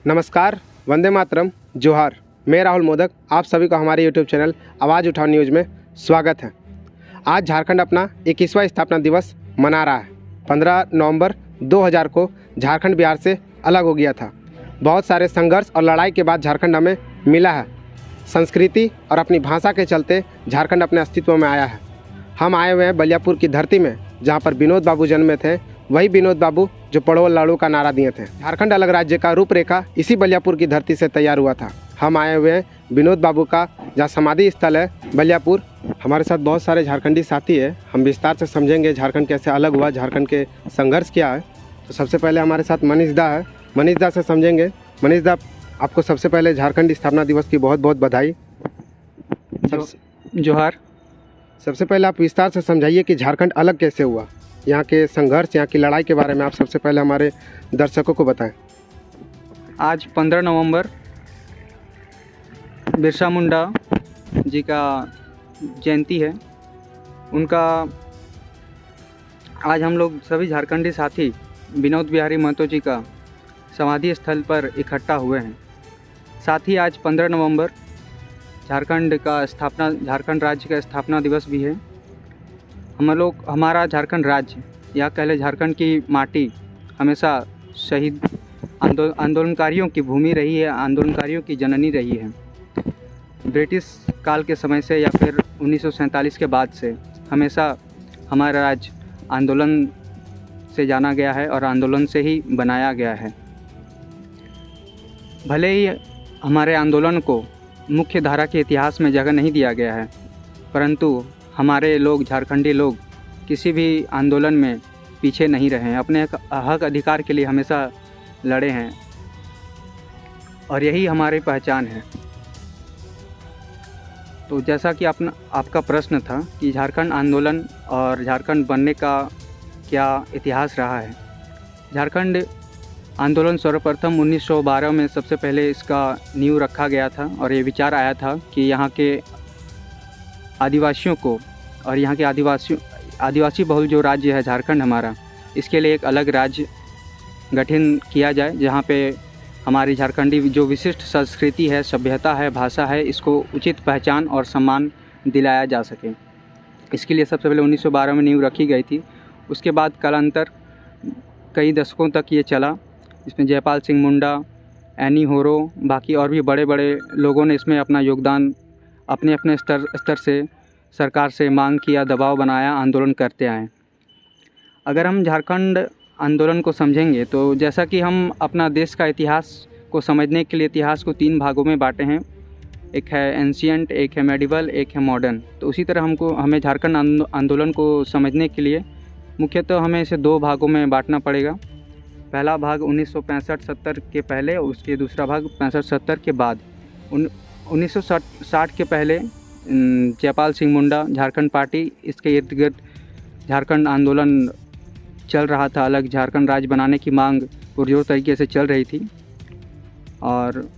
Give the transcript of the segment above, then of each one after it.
नमस्कार, वंदे मातरम, जोहार। मैं राहुल मोदक, आप सभी को हमारे यूट्यूब चैनल आवाज़ उठाओ न्यूज़ में स्वागत है। आज झारखंड अपना 21वां स्थापना दिवस मना रहा है। 15 नवंबर 2000 को झारखंड बिहार से अलग हो गया था। बहुत सारे संघर्ष और लड़ाई के बाद झारखंड हमें मिला है। संस्कृति और अपनी भाषा के चलते झारखंड अपने अस्तित्व में आया है। हम आए हुए हैं बलियापुर की धरती में, जहाँ पर विनोद बाबू जन्मे थे। वही विनोद बाबू जो पढ़ो लड़ो का नारा दिए थे। झारखंड अलग राज्य का रूपरेखा इसी बलियापुर की धरती से तैयार हुआ था। हम आए हुए हैं विनोद बाबू का जहाँ समाधि स्थल है बलियापुर। हमारे साथ बहुत सारे झारखंडी साथी है। हम विस्तार से समझेंगे झारखंड कैसे अलग हुआ, झारखंड के संघर्ष क्या है। तो सबसे पहले हमारे साथ मनीष दा है। मनीष दा से समझेंगे। मनीष दा, आपको सबसे पहले झारखंड स्थापना दिवस की बहुत बहुत बधाई। जोहार। सबसे पहले आप विस्तार से समझाइए कि झारखंड अलग कैसे हुआ, यहाँ के संघर्ष, यहाँ की लड़ाई के बारे में आप सबसे पहले हमारे दर्शकों को बताएं। आज 15 नवंबर बिरसा मुंडा जी का जयंती है। उनका आज हम लोग सभी झारखंडी साथी विनोद बिहारी महतो जी का समाधि स्थल पर इकट्ठा हुए हैं। साथ ही आज 15 नवंबर झारखंड राज्य का स्थापना दिवस भी है। हमारा झारखंड राज्य या कह लें झारखंड की माटी हमेशा शहीद आंदोलनकारियों की भूमि रही है, आंदोलनकारियों की जननी रही है। ब्रिटिश काल के समय से या फिर 1947 के बाद से हमेशा हमारा राज्य आंदोलन से जाना गया है और आंदोलन से ही बनाया गया है। भले ही हमारे आंदोलन को मुख्य धारा के इतिहास में जगह नहीं दिया गया है, परंतु हमारे लोग, झारखंडी लोग, किसी भी आंदोलन में पीछे नहीं रहे हैं। अपने हक अधिकार के लिए हमेशा लड़े हैं और यही हमारी पहचान है। तो जैसा कि आपका प्रश्न था कि झारखंड आंदोलन और झारखंड बनने का क्या इतिहास रहा है। झारखंड आंदोलन सर्वप्रथम 1912 में सबसे पहले इसका नींव रखा गया था और ये विचार आया था कि यहाँ के आदिवासियों को और यहाँ के आदिवासी बहुल जो राज्य है झारखंड हमारा, इसके लिए एक अलग राज्य गठन किया जाए, जहाँ पे हमारी झारखंडी जो विशिष्ट संस्कृति है, सभ्यता है, भाषा है, इसको उचित पहचान और सम्मान दिलाया जा सके। इसके लिए सबसे पहले 1912 में नींव रखी गई थी। उसके बाद कालांतर कई दशकों तक ये चला। इसमें जयपाल सिंह मुंडा, एनी होरो, बाकी और भी बड़े बड़े लोगों ने इसमें अपना योगदान अपने अपने स्तर से सरकार से मांग किया, दबाव बनाया, आंदोलन करते आए। अगर हम झारखंड आंदोलन को समझेंगे तो जैसा कि हम अपना देश का इतिहास को समझने के लिए इतिहास को 3 भागों में बांटे हैं। एक है एंशिएंट, एक है मेडिवल, एक है मॉडर्न। तो उसी तरह हमें झारखंड आंदोलन को समझने के लिए मुख्यतः हमें इसे 2 भागों में बांटना पड़ेगा। पहला भाग 1965-70 के पहले, उसके दूसरा भाग 65-70 के बाद। 1960 के पहले जयपाल सिंह मुंडा झारखंड पार्टी, इसके इर्द गिर्द झारखंड आंदोलन चल रहा था। अलग झारखंड राज्य बनाने की मांग पुरजोर तरीके से चल रही थी और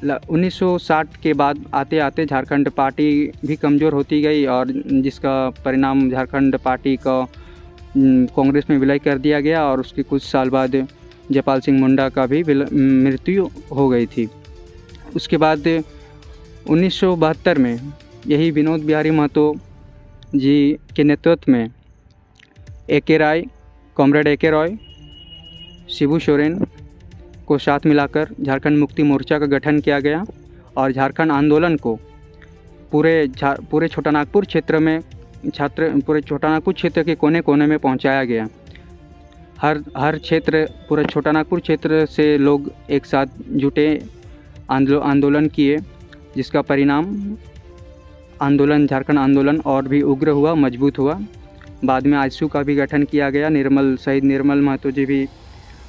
1960 के बाद आते आते झारखंड पार्टी भी कमज़ोर होती गई और जिसका परिणाम झारखंड पार्टी का कांग्रेस में विलय कर दिया गया और उसके कुछ साल बाद जयपाल सिंह मुंडा का भी मृत्यु हो गई थी। उसके बाद 1972 में यही विनोद बिहारी महतो जी के नेतृत्व में ए.के. राय, कॉमरेड ए.के. रॉय, शिबू सोरेन को साथ मिलाकर झारखंड मुक्ति मोर्चा का गठन किया गया और झारखंड आंदोलन को पूरे छोटानागपुर क्षेत्र के कोने कोने में पहुंचाया गया। हर क्षेत्र, पूरे छोटानागपुर क्षेत्र से लोग एक साथ जुटे, आंदोलन किए, जिसका परिणाम झारखंड आंदोलन और भी उग्र हुआ, मजबूत हुआ। बाद में आजसू का भी गठन किया गया। शहीद निर्मल महतो जी भी,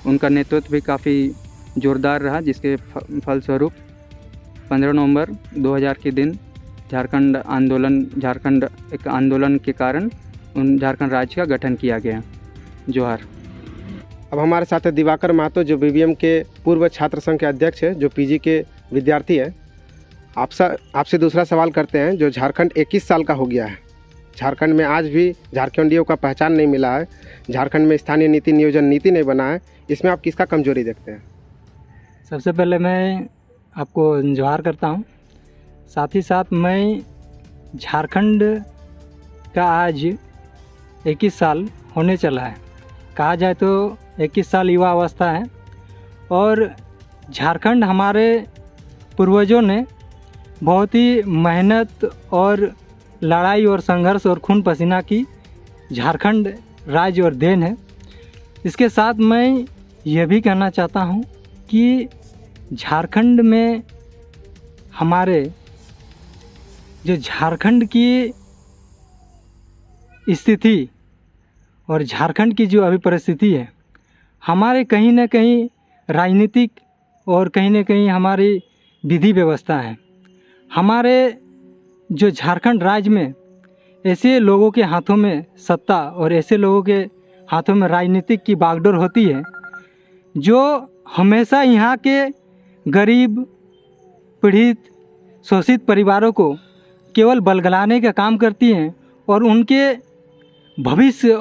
उनका नेतृत्व भी काफ़ी जोरदार रहा, जिसके फलस्वरूप 15 नवंबर 2000 के दिन झारखंड एक आंदोलन के कारण झारखंड राज्य का गठन किया गया। जोहार। अब हमारे साथ है दिवाकर महतो, जो बीबीएम के पूर्व छात्र संघ के अध्यक्ष है, जो पीजी के विद्यार्थी है। आपसे दूसरा सवाल करते हैं, जो झारखंड 21 साल का हो गया है, झारखंड में आज भी झारखंडियों का पहचान नहीं मिला है, झारखंड में स्थानीय नीति नियोजन नीति नहीं बना है, इसमें आप किसका कमजोरी देखते हैं? सबसे पहले मैं आपको जोहार करता हूँ। साथ ही साथ मैं झारखंड का आज 21 साल होने चला है। कहा जाए तो 21 साल युवा अवस्था है और झारखंड हमारे पूर्वजों ने बहुत ही मेहनत और लड़ाई और संघर्ष और खून पसीना की झारखंड राज्य और देन है। इसके साथ मैं यह भी कहना चाहता हूँ कि झारखंड में हमारे जो झारखंड की स्थिति और झारखंड की जो अभी परिस्थिति है, हमारे कहीं ना कहीं राजनीतिक और कहीं ना कहीं हमारी विधि व्यवस्था है। हमारे जो झारखंड राज्य में ऐसे लोगों के हाथों में सत्ता और ऐसे लोगों के हाथों में राजनीतिक की बागडोर होती है जो हमेशा यहाँ के गरीब, पीड़ित, शोषित परिवारों को केवल बलगलाने का काम करती हैं और उनके भविष्य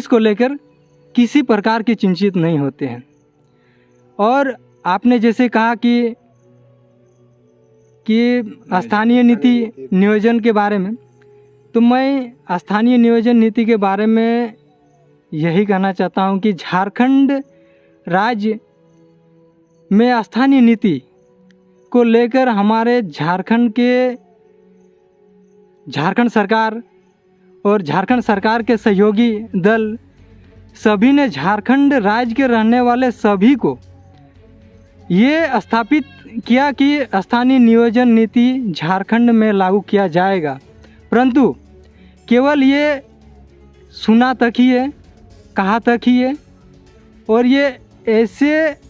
को लेकर किसी प्रकार की चिंतित नहीं होते हैं। और आपने जैसे कहा कि स्थानीय नीति नियोजन के बारे में, तो मैं स्थानीय नियोजन नीति के बारे में यही कहना चाहता हूँ कि झारखंड राज्य में स्थानीय नीति को लेकर हमारे झारखंड सरकार और झारखंड सरकार के सहयोगी दल सभी ने झारखंड राज्य के रहने वाले सभी को ये स्थापित किया कि स्थानीय नियोजन नीति झारखंड में लागू किया जाएगा, परंतु केवल ये सुना तक ही है, कहा तक ही है। और ये ऐसे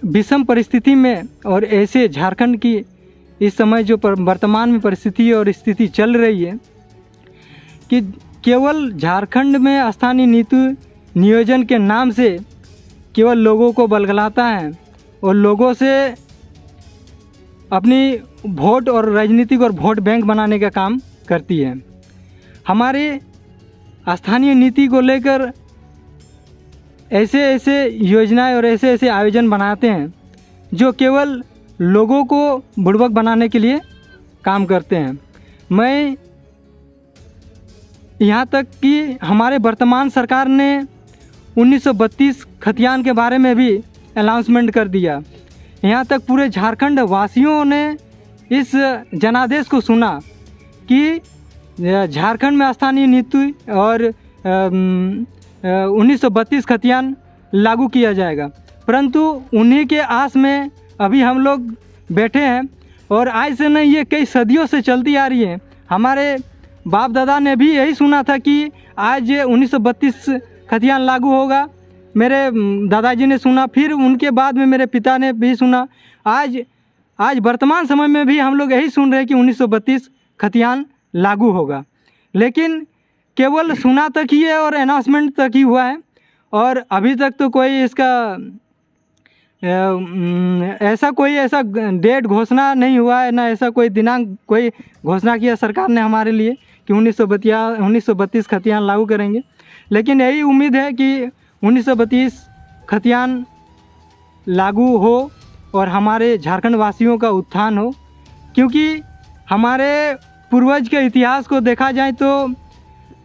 विषम परिस्थिति में और ऐसे झारखंड की इस समय जो वर्तमान में परिस्थिति और स्थिति चल रही है कि केवल झारखंड में स्थानीय नीति नियोजन के नाम से केवल लोगों को बलगलाता है और लोगों से अपनी वोट और राजनीतिक और वोट बैंक बनाने का काम करती है। हमारी स्थानीय नीति को लेकर ऐसे ऐसे योजनाएं और ऐसे ऐसे आयोजन बनाते हैं जो केवल लोगों को बुड़बक बनाने के लिए काम करते हैं। मैं यहाँ तक कि हमारे वर्तमान सरकार ने 1932 खतियान के बारे में भी अनाउंसमेंट कर दिया। यहाँ तक पूरे झारखंड वासियों ने इस जनादेश को सुना कि झारखंड में स्थानीय नीति और 1932 खतियान लागू किया जाएगा, परंतु उन्हीं के आस में अभी हम लोग बैठे हैं। और आज से नहीं, ये कई सदियों से चलती आ रही है। हमारे बाप दादा ने भी यही सुना था कि आज 1932 खतियान लागू होगा। मेरे दादाजी ने सुना, फिर उनके बाद में मेरे पिता ने भी सुना। आज वर्तमान समय में भी हम लोग यही सुन रहे हैं कि 1932 खतियान लागू होगा, लेकिन केवल सुना तक ही है और अनाउंसमेंट तक ही हुआ है। और अभी तक तो कोई इसका ऐसा डेट घोषणा नहीं हुआ है, ना ऐसा कोई दिनांक कोई घोषणा किया सरकार ने हमारे लिए कि 1932 खतियान लागू करेंगे। लेकिन यही उम्मीद है कि 1932 खतियान लागू हो और हमारे झारखंड वासियों का उत्थान हो, क्योंकि हमारे पूर्वज के इतिहास को देखा जाए तो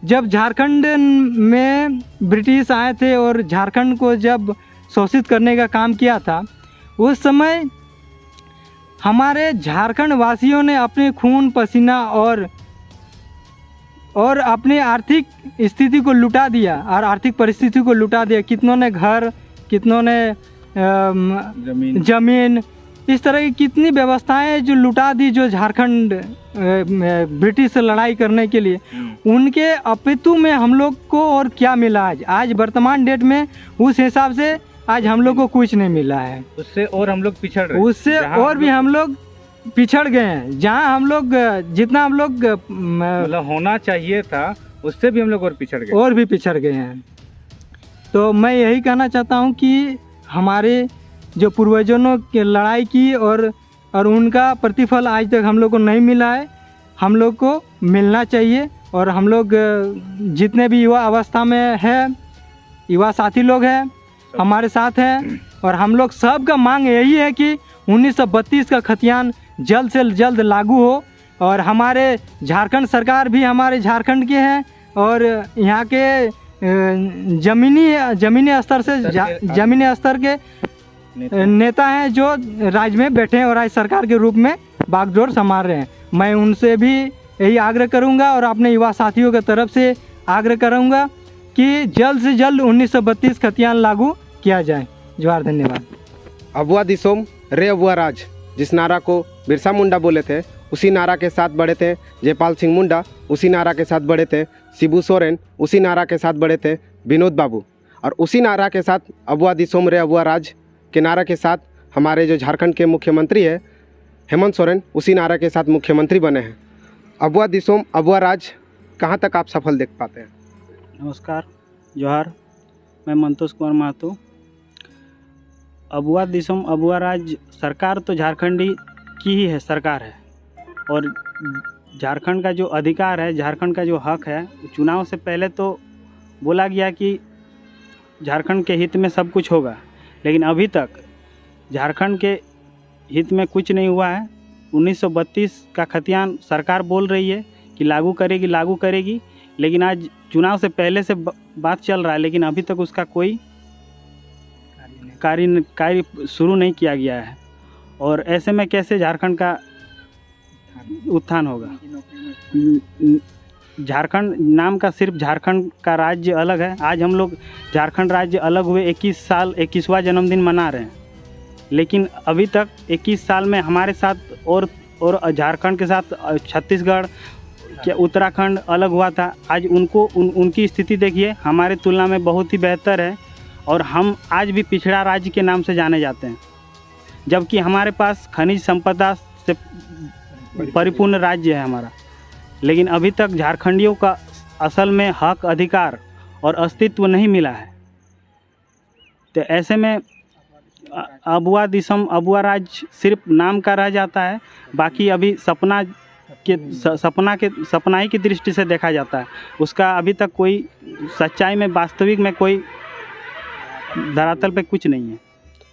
जब झारखंड में ब्रिटिश आए थे और झारखंड को जब शोषित करने का काम किया था, उस समय हमारे झारखंड वासियों ने अपने खून पसीना और अपनी आर्थिक स्थिति को लुटा दिया और आर्थिक परिस्थिति को लुटा दिया। कितनों ने घर, कितनों ने ज़मीन, इस तरह की कितनी व्यवस्थाएं जो लुटा दी, जो झारखंड ब्रिटिश से लड़ाई करने के लिए। उनके अपितु में हम लोग को और क्या मिला आज वर्तमान डेट में, उस हिसाब से आज हम लोग को कुछ नहीं मिला है। उससे और हम लोग पिछड़ रहे हैं, उससे और भी हम लोग पिछड़ गए हैं। जहाँ हम लोग जितना हम लोग मतलब होना चाहिए था, उससे भी हम लोग और पिछड़ गए हैं। तो मैं यही कहना चाहता हूँ कि हमारे जो पूर्वजों ने लड़ाई की और उनका प्रतिफल आज तक हम लोग को नहीं मिला है, हम लोग को मिलना चाहिए। और हम लोग जितने भी युवा अवस्था में है, युवा साथी लोग हैं हमारे साथ हैं, और हम लोग सब का मांग यही है कि 1932 का खतियान जल्द से जल्द लागू हो। और हमारे झारखंड सरकार भी हमारे झारखंड के हैं और यहाँ के ज़मीनी स्तर के नेता हैं जो राज्य में बैठे हैं और राज्य सरकार के रूप में बागडोर संभाल रहे हैं। मैं उनसे भी यही आग्रह करूंगा और अपने युवा साथियों की तरफ से आग्रह करूंगा कि जल्द से जल्द 1932 खतियान लागू किया जाए। जोहार, धन्यवाद। अबुआ दिसोम रे अबुआ राज, जिस नारा को बिरसा मुंडा बोले थे, उसी नारा के साथ बढ़े थे जयपाल सिंह मुंडा, उसी नारा के साथ बढ़े थे शिबू सोरेन, उसी नारा के साथ बढ़े थे विनोद बाबू, और उसी नारा के साथ अबुआ दिसोम रे अबुआ राज के नारा के साथ हमारे जो झारखंड के मुख्यमंत्री है हेमंत सोरेन, उसी नारा के साथ मुख्यमंत्री बने हैं। अबुआ दिसोम अबुआ राज कहाँ तक आप सफल देख पाते हैं? नमस्कार, जोहार, मैं मंतोष कुमार महतो। अबुआ दिसोम अबुआ राज सरकार तो झारखंडी की ही है, सरकार है, और झारखंड का जो अधिकार है, झारखंड का जो हक है, चुनाव से पहले तो बोला गया कि झारखंड के हित में सब कुछ होगा, लेकिन अभी तक झारखंड के हित में कुछ नहीं हुआ है। 1932 का खतियान सरकार बोल रही है कि लागू करेगी, लेकिन आज चुनाव से पहले से बात चल रहा है, लेकिन अभी तक उसका कोई कार्य शुरू नहीं किया गया है। और ऐसे में कैसे झारखंड का उत्थान होगा? झारखंड नाम का सिर्फ झारखंड का राज्य अलग है। आज हम लोग झारखंड राज्य अलग हुए 21वां जन्मदिन मना रहे हैं, लेकिन अभी तक 21 साल में हमारे साथ और झारखंड के साथ छत्तीसगढ़ क्या उत्तराखंड अलग हुआ था। आज उनकी स्थिति देखिए, हमारे तुलना में बहुत ही बेहतर है, और हम आज भी पिछड़ा राज्य के नाम से जाने जाते हैं, जबकि हमारे पास खनिज संपदा से परिपूर्ण राज्य है हमारा। लेकिन अभी तक झारखंडियों का असल में हक, अधिकार और अस्तित्व नहीं मिला है। तो ऐसे में अबुआ दिसोम अबुआ राज सिर्फ नाम का रह जाता है, बाकी अभी सपना ही की दृष्टि से देखा जाता है। उसका अभी तक कोई सच्चाई में, वास्तविक में कोई धरातल पे कुछ नहीं है।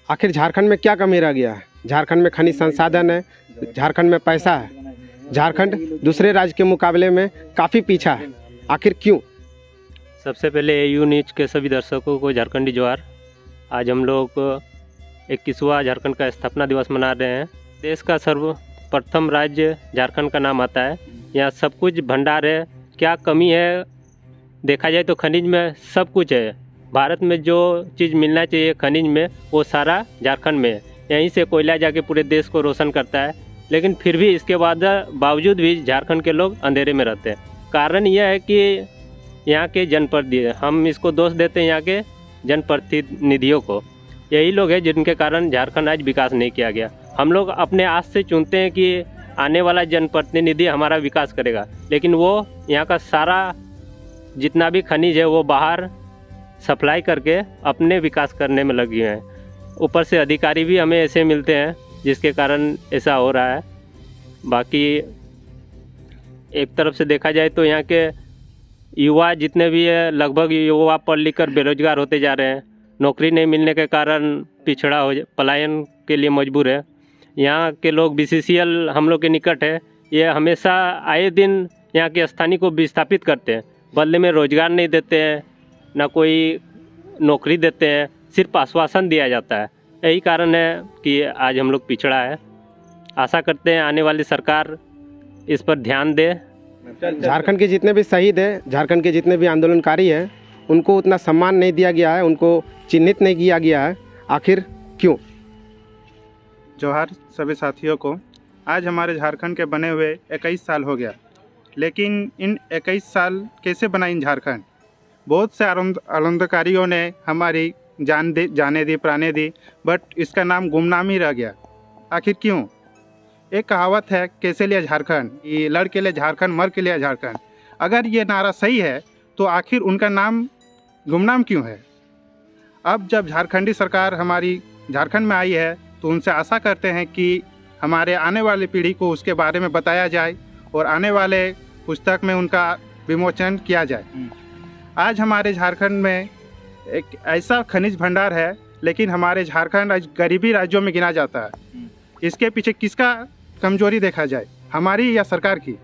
आखिर झारखंड में क्या कमी रह गया है? झारखंड में खनिज संसाधन है, झारखंड में पैसा है, झारखंड दूसरे राज्य के मुकाबले में काफ़ी पीछा है, आखिर क्यों? सबसे पहले AU न्यूज के सभी दर्शकों को झारखंडी जोहार। आज हम लोग 21वां झारखंड का स्थापना दिवस मना रहे हैं। देश का सर्वप्रथम राज्य झारखंड का नाम आता है। यहाँ सब कुछ भंडार है। क्या कमी है? देखा जाए तो खनिज में सब कुछ है। भारत में जो चीज़ मिलना चाहिए खनिज में, वो सारा झारखंड में है। यहीं से कोयला जाके पूरे देश को रोशन करता है, लेकिन फिर भी इसके बावजूद भी झारखंड के लोग अंधेरे में रहते हैं। कारण यह है कि यहाँ के जनप्रतिनिधि, हम इसको दोष देते हैं यहाँ के जनप्रतिनिधियों को। यही लोग हैं जिनके कारण झारखंड आज विकास नहीं किया गया। हम लोग अपने आस से चुनते हैं कि आने वाला जनप्रतिनिधि हमारा विकास करेगा, लेकिन वो यहाँ का सारा जितना भी खनिज है वो बाहर सप्लाई करके अपने विकास करने में लगे हैं। ऊपर से अधिकारी भी हमें ऐसे मिलते हैं जिसके कारण ऐसा हो रहा है। बाकी एक तरफ से देखा जाए तो यहाँ के युवा जितने भी है, लगभग युवा पढ़ लिख कर बेरोजगार होते जा रहे हैं। नौकरी नहीं मिलने के कारण पलायन के लिए मजबूर है। यहाँ के लोग BCCL हम लोग के निकट है, ये हमेशा आए दिन यहाँ के स्थानीय को विस्थापित करते हैं, बदले में रोजगार नहीं देते हैं, ना कोई नौकरी देते हैं, सिर्फ आश्वासन दिया जाता है। यही कारण है कि आज हम लोग पिछड़ा है। आशा करते हैं आने वाली सरकार इस पर ध्यान दे। झारखंड के जितने भी शहीद हैं, झारखंड के जितने भी आंदोलनकारी हैं, उनको उतना सम्मान नहीं दिया गया है, उनको चिन्हित नहीं किया गया है, आखिर क्यों? जोहार सभी साथियों को। आज हमारे झारखंड के बने हुए 21 साल हो गया, लेकिन इन 21 साल कैसे बना इन झारखंड? बहुत से आंदोलनकारियों ने हमारी जाने दी, प्राणें दी, बट इसका नाम गुमनाम ही रह गया। आखिर क्यों? एक कहावत है, कैसे लिया झारखंड, ये लड़ के लिए झारखंड, मर के लिए झारखंड। अगर ये नारा सही है तो आखिर उनका नाम गुमनाम क्यों है? अब जब झारखंडी सरकार हमारी झारखंड में आई है तो उनसे आशा करते हैं कि हमारे आने वाली पीढ़ी को उसके बारे में बताया जाए और आने वाले पुस्तक में उनका विमोचन किया जाए। आज हमारे झारखंड में एक ऐसा खनिज भंडार है, लेकिन हमारे झारखंड राज्य गरीबी राज्यों में गिना जाता है। इसके पीछे किसका कमजोरी देखा जाए, हमारी या सरकार की?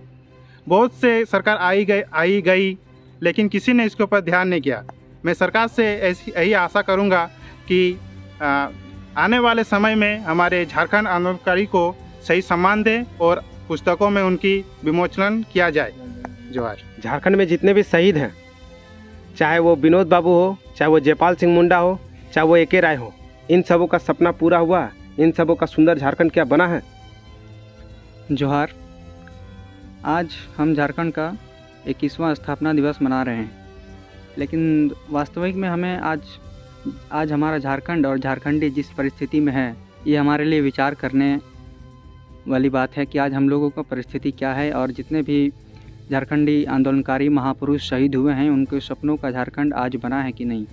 बहुत से सरकार आई गई लेकिन किसी ने इसके ऊपर ध्यान नहीं किया। मैं सरकार से यही आशा करूंगा कि आने वाले समय में हमारे झारखंड आंदोलनकारी को सही सम्मान दें और पुस्तकों में उनकी विमोचन किया जाए। जोहार। झारखंड में जितने भी शहीद हैं, चाहे वो विनोद बाबू हो, चाहे वो जयपाल सिंह मुंडा हो, चाहे वो AK राय हो, इन सबों का सपना पूरा हुआ? इन सबों का सुंदर झारखंड क्या बना है? जोहार। आज हम झारखंड का 21वां स्थापना दिवस मना रहे हैं, लेकिन वास्तविक में हमें आज हमारा झारखंड और झारखंडी जिस परिस्थिति में है, ये हमारे लिए विचार करने वाली बात है कि आज हम लोगों का परिस्थिति क्या है और जितने भी झारखंडी आंदोलनकारी महापुरुष शहीद हुए हैं, उनके सपनों का झारखंड आज बना है कि नहीं?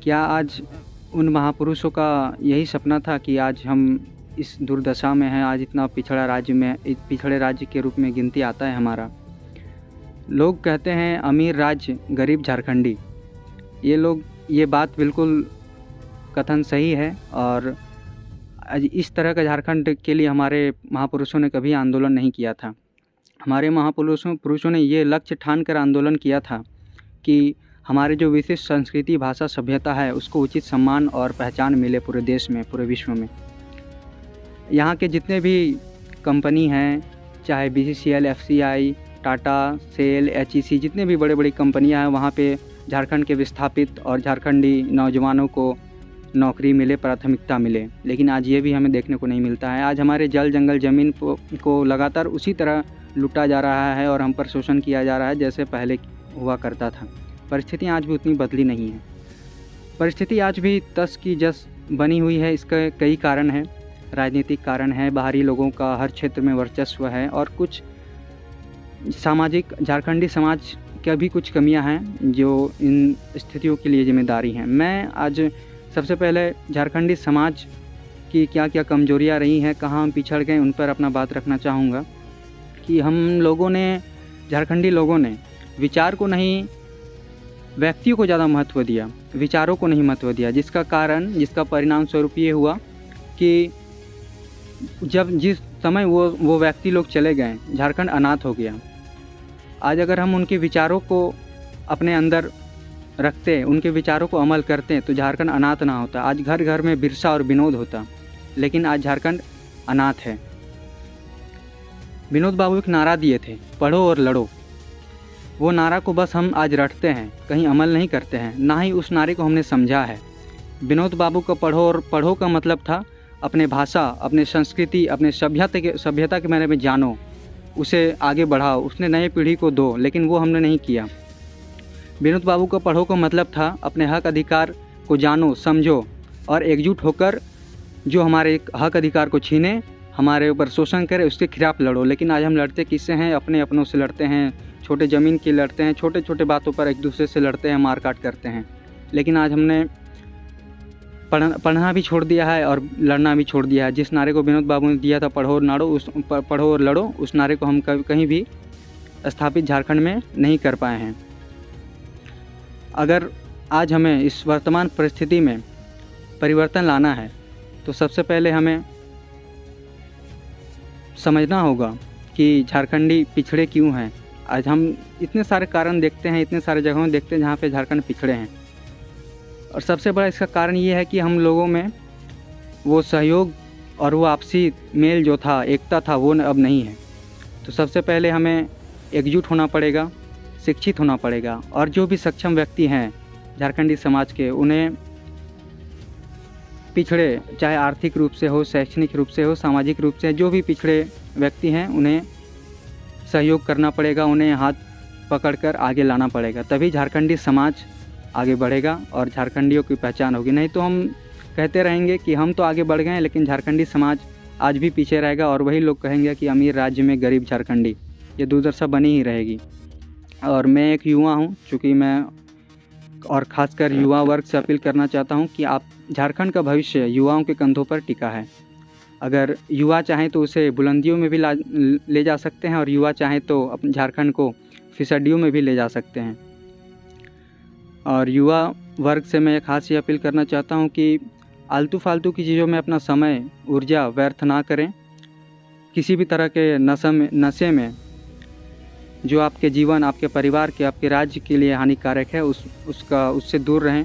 क्या आज उन महापुरुषों का यही सपना था कि आज हम इस दुर्दशा में हैं, आज इतना पिछड़े राज्य के रूप में गिनती आता है हमारा? लोग कहते हैं अमीर राज्य गरीब झारखंडी। ये बात बिल्कुल कथन सही है और इस तरह का झारखंड के लिए हमारे महापुरुषों ने कभी आंदोलन नहीं किया था। हमारे महापुरुषों ने ये लक्ष्य ठान कर आंदोलन किया था कि हमारे जो विशिष्ट संस्कृति, भाषा, सभ्यता है, उसको उचित सम्मान और पहचान मिले पूरे देश में, पूरे विश्व में। यहाँ के जितने भी कंपनी हैं, चाहे BCCL, FCI, Tata, SAIL, HEC, जितने भी बड़े बड़ी कंपनियां हैं, वहाँ पे झारखंड के विस्थापित और झारखंडी नौजवानों को नौकरी मिले, प्राथमिकता मिले। लेकिन आज ये भी हमें देखने को नहीं मिलता है। आज हमारे जल, जंगल, ज़मीन को लगातार उसी तरह लूटा जा रहा है और हम पर शोषण किया जा रहा है जैसे पहले हुआ करता था। परिस्थितियाँ आज भी उतनी बदली नहीं है। परिस्थिति आज भी तस की जस बनी हुई है। इसके कई कारण हैं। राजनीतिक कारण है, बाहरी लोगों का हर क्षेत्र में वर्चस्व है और कुछ सामाजिक, झारखंडी समाज की भी कुछ कमियां हैं जो इन स्थितियों के लिए जिम्मेदारी हैं। मैं आज सबसे पहले झारखंडी समाज की क्या क्या कमजोरियां रही हैं, कहाँ हम पिछड़ गए, उन पर अपना बात रखना चाहूँगा कि हम लोगों ने, झारखंडी लोगों ने विचार को नहीं, व्यक्तियों को ज़्यादा महत्व दिया, विचारों को नहीं महत्व दिया, जिसका परिणाम स्वरूप ये हुआ कि जिस समय वो व्यक्ति लोग चले गए, झारखंड अनाथ हो गया। आज अगर हम उनके विचारों को अपने अंदर रखते, उनके विचारों को अमल करते, तो झारखंड अनाथ ना होता। आज घर घर में बिरसा और विनोद होता, लेकिन आज झारखंड अनाथ है। विनोद बाबू एक नारा दिए थे, पढ़ो और लड़ो। वो नारा को बस हम आज रटते हैं, कहीं अमल नहीं करते हैं, ना ही उस नारे को हमने समझा है। विनोद बाबू का पढ़ो का मतलब था अपने भाषा, अपने संस्कृति, अपने सभ्यता के बारे में जानो, उसे आगे बढ़ाओ, उसने नई पीढ़ी को दो, लेकिन वो हमने नहीं किया। विनोद बाबू का पढ़ो का मतलब था अपने हक अधिकार को जानो, समझो और एकजुट होकर जो हमारे हक अधिकार को छीने, हमारे ऊपर शोषण करे, उसके खिलाफ लड़ो। लेकिन आज हम लड़ते किससे हैं? अपनों से लड़ते हैं, छोटे ज़मीन की लड़ते हैं, छोटे छोटे बातों पर एक दूसरे से लड़ते हैं, मारकाट करते हैं। लेकिन आज हमने पढ़ना भी छोड़ दिया है और लड़ना भी छोड़ दिया है। जिस नारे को विनोद बाबू ने दिया था, पढ़ो और लड़ो, उस नारे को हम कहीं भी स्थापित झारखंड में नहीं कर पाए हैं। अगर आज हमें इस वर्तमान परिस्थिति में परिवर्तन लाना है तो सबसे पहले हमें समझना होगा कि झारखंडी पिछड़े क्यों हैं। आज हम इतने सारे कारण देखते हैं, इतने सारे जगहों देखते हैं जहाँ पे झारखंड पिछड़े हैं, और सबसे बड़ा इसका कारण ये है कि हम लोगों में वो सहयोग और वो आपसी मेल जो था, एकता था, वो अब नहीं है। तो सबसे पहले हमें एकजुट होना पड़ेगा, शिक्षित होना पड़ेगा, और जो भी सक्षम व्यक्ति हैं झारखंडी समाज के, उन्हें पिछड़े, चाहे आर्थिक रूप से हो, शैक्षणिक रूप से हो, सामाजिक रूप से, जो भी पिछड़े व्यक्ति हैं उन्हें सहयोग करना पड़ेगा, उन्हें हाथ पकड़कर आगे लाना पड़ेगा। तभी झारखंडी समाज आगे बढ़ेगा और झारखंडियों की पहचान होगी। नहीं तो हम कहते रहेंगे कि हम तो आगे बढ़ गए हैं, लेकिन झारखंडी समाज आज भी पीछे रहेगा और वही लोग कहेंगे कि अमीर राज्य में गरीब झारखंडी। ये दुर्दशा बनी ही रहेगी। और मैं एक युवा हूँ, चूँकि मैं और ख़ासकर युवा वर्ग से अपील करना चाहता हूँ कि आप, झारखंड का भविष्य युवाओं के कंधों पर टिका है। अगर युवा चाहें तो उसे बुलंदियों में भी ले जा सकते हैं, और युवा चाहें तो अपने झारखंड को फिसड्डियों में भी ले जा सकते हैं। और युवा वर्ग से मैं एक खास ये अपील करना चाहता हूँ कि आलतू फालतू की चीज़ों में अपना समय ऊर्जा व्यर्थ ना करें। किसी भी तरह के नशे में जो आपके जीवन, आपके परिवार के, आपके राज्य के लिए हानिकारक है उससे दूर रहें।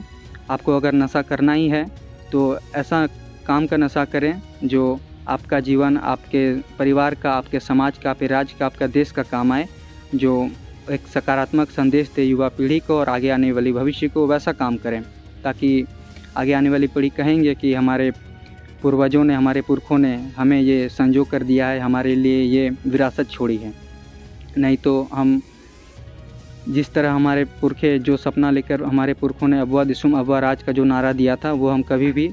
आपको अगर नशा करना ही है तो ऐसा काम का नशा करें जो आपका जीवन, आपके परिवार का, आपके समाज का, आपके राज्य का, आपका देश का काम आए, जो एक सकारात्मक संदेश दे युवा पीढ़ी को और आगे आने वाली भविष्य को। वैसा काम करें ताकि आगे आने वाली पीढ़ी कहेंगे कि हमारे पूर्वजों ने, हमारे पुरखों ने हमें ये संजो कर दिया है, हमारे लिए ये विरासत छोड़ी है। नहीं तो हम जिस तरह हमारे पुरखे जो सपना लेकर हमारे पुरखों ने अबुआ दिसुम अबुआ राज का जो नारा दिया था वो हम कभी भी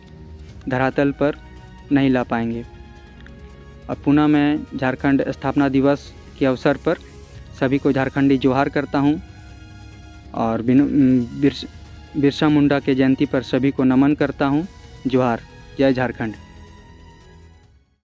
धरातल पर नहीं ला पाएंगे। और पुनः मैं झारखंड स्थापना दिवस के अवसर पर सभी को झारखंडी जोहार करता हूँ और बिरसा मुंडा के जयंती पर सभी को नमन करता हूँ। जोहार। जय झारखंड।